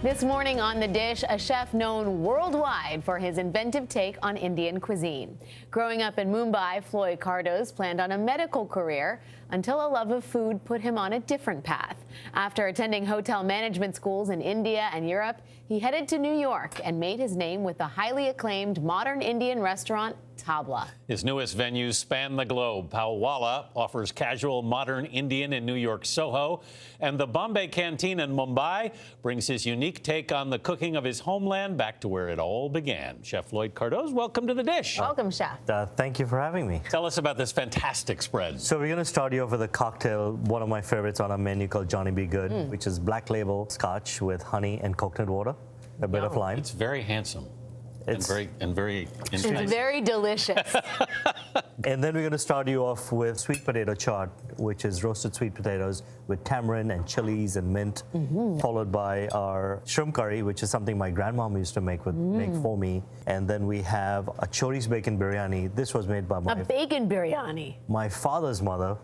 This morning on The Dish, a chef known worldwide for his inventive take on Indian cuisine. Growing up in Mumbai, Floyd Cardoz planned on a medical career until a love of food put him on a different path. After attending hotel management schools in India and Europe, he headed to New York and made his name with the highly acclaimed modern Indian restaurant Tabla. His newest venues span the globe. Pao Walla offers casual modern Indian in New York Soho, and the Bombay Canteen in Mumbai brings his unique take on the cooking of his homeland back to where it all began. Chef Floyd Cardoz, welcome to The Dish. Welcome, Chef. Thank you for having me. Tell us about this fantastic spread. So we're going to start you off with a cocktail, one of my favorites on our menu called Johnny Be Good, which is black label scotch with honey and coconut water, a bit of lime. It's very handsome. It's very It's very delicious. And then we're going to start you off with sweet potato chaat, which is roasted sweet potatoes with tamarind and chilies and mint, followed by our shrimp curry, which is something my grandmom used to make for me. And then we have a chorizo bacon biryani. This was made by A bacon biryani. my father's mother.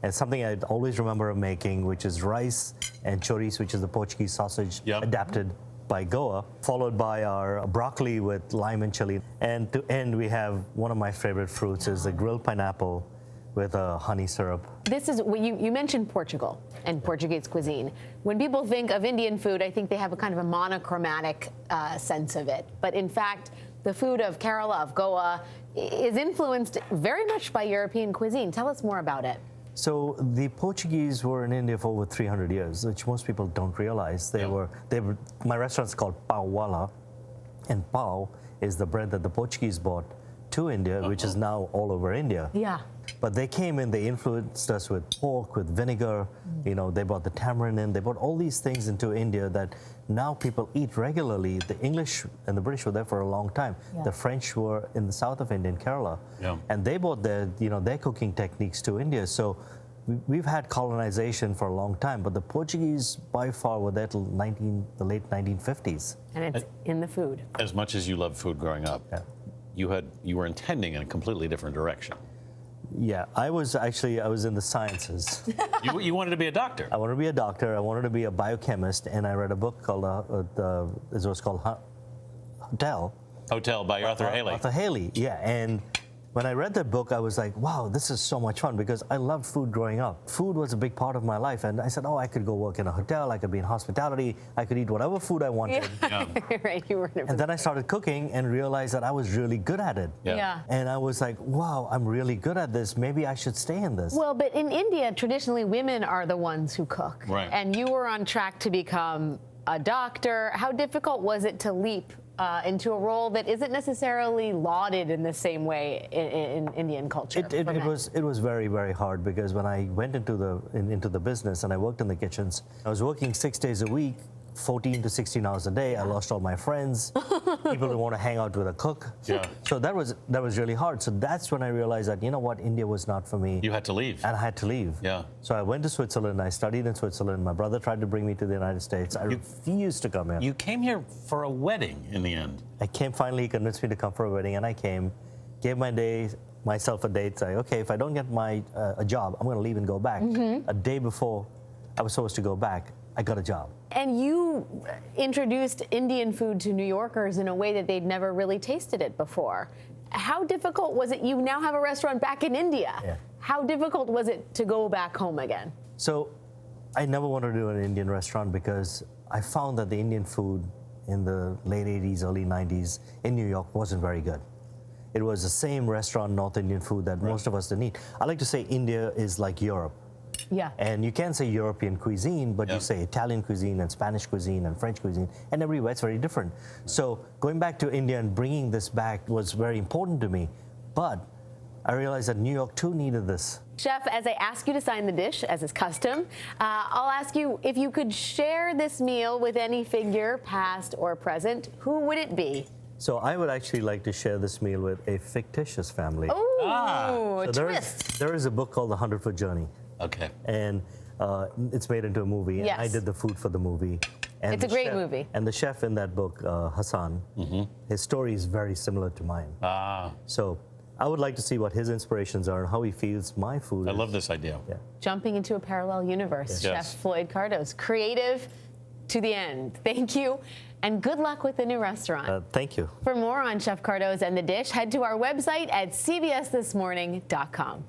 And something I always remember of making, which is rice and chorizo, which is the Portuguese sausage adapted by Goa, followed by our broccoli with lime and chili. And to end, we have one of my favorite fruits is the grilled pineapple with a honey syrup. This is, you mentioned Portugal and Portuguese cuisine. When people think of Indian food, I think they have a kind of a monochromatic sense of it. But in fact, the food of Kerala, of Goa, is influenced very much by European cuisine. Tell us more about it. So the Portuguese were in India for over 300 years, which most people don't realize. My restaurant's called Pao Walla, and Pao is the bread that the Portuguese brought to India, which is now all over India. Yeah. But they came in, they influenced us with pork, with vinegar, they brought the tamarind in, they brought all these things into India that now people eat regularly. The English and the British were there for a long time. Yeah. The French were in the south of India, in Kerala. Yeah. And they brought their cooking techniques to India. So we've had colonization for a long time, but the Portuguese by far were there till the late 1950s. And it's in the food. As much as you loved food growing up, you were intending in a completely different direction. Yeah, I was in the sciences. You wanted to be a doctor. I wanted to be a doctor. I wanted to be a biochemist, and I read a book called it was called Hotel by Arthur Haley. Arthur Haley, yeah. And when I read that book, I was like, wow, this is so much fun, because I loved food growing up. Food was a big part of my life, and I said, oh, I could go work in a hotel, I could be in hospitality, I could eat whatever food I wanted. Yeah. Right, you were And then I started cooking and realized that I was really good at it. Yeah. And I was like, wow, I'm really good at this. Maybe I should stay in this. Well, but in India, traditionally, women are the ones who cook. Right. And you were on track to become a doctor. How difficult was it to leap into a role that isn't necessarily lauded in the same way in Indian culture? It was very, very hard, because when I went into the business and I worked in the kitchens, I was working 6 days a week, 14 to 16 hours a day. I lost all my friends. People didn't want to hang out with a cook. Yeah. So that was really hard. So that's when I realized that, you know what, India was not for me. You had to leave. And I had to leave. Yeah. So I went to Switzerland. I studied in Switzerland. My brother tried to bring me to the United States. I refused to come here. You came here for a wedding in the end. I came, finally, he convinced me to come for a wedding, and I came, gave myself a date, say, okay, if I don't get a job, I'm going to leave and go back. A day before I was supposed to go back, I got a job. And you introduced Indian food to New Yorkers in a way that they'd never really tasted it before. How difficult was it? You now have a restaurant back in India. Yeah. How difficult was it to go back home again? So I never wanted to do an Indian restaurant, because I found that the Indian food in the late 80s, early 90s in New York wasn't very good. It was the same restaurant, North Indian food that most of us didn't eat. I like to say India is like Europe. Yeah. And you can say European cuisine, but you say Italian cuisine and Spanish cuisine and French cuisine, and everywhere it's very different. So going back to India and bringing this back was very important to me. But I realized that New York too needed this. Chef, as I ask you to sign the dish, as is custom, I'll ask you if you could share this meal with any figure, past or present, who would it be? So I would actually like to share this meal with a fictitious family. Oh, so there is a book called The 100-Foot Journey. Okay. And it's made into a movie. Yes. And I did the food for the movie. And it's a great movie. And the chef in that book, Hassan, his story is very similar to mine. So I would like to see what his inspirations are and how he feels my food. I love this idea. Yeah. Jumping into a parallel universe. Yes. Chef Floyd Cardoz, creative, to the end. Thank you, and good luck with the new restaurant. Thank you. For more on Chef Cardoz and the dish, head to our website at cbsthismorning.com.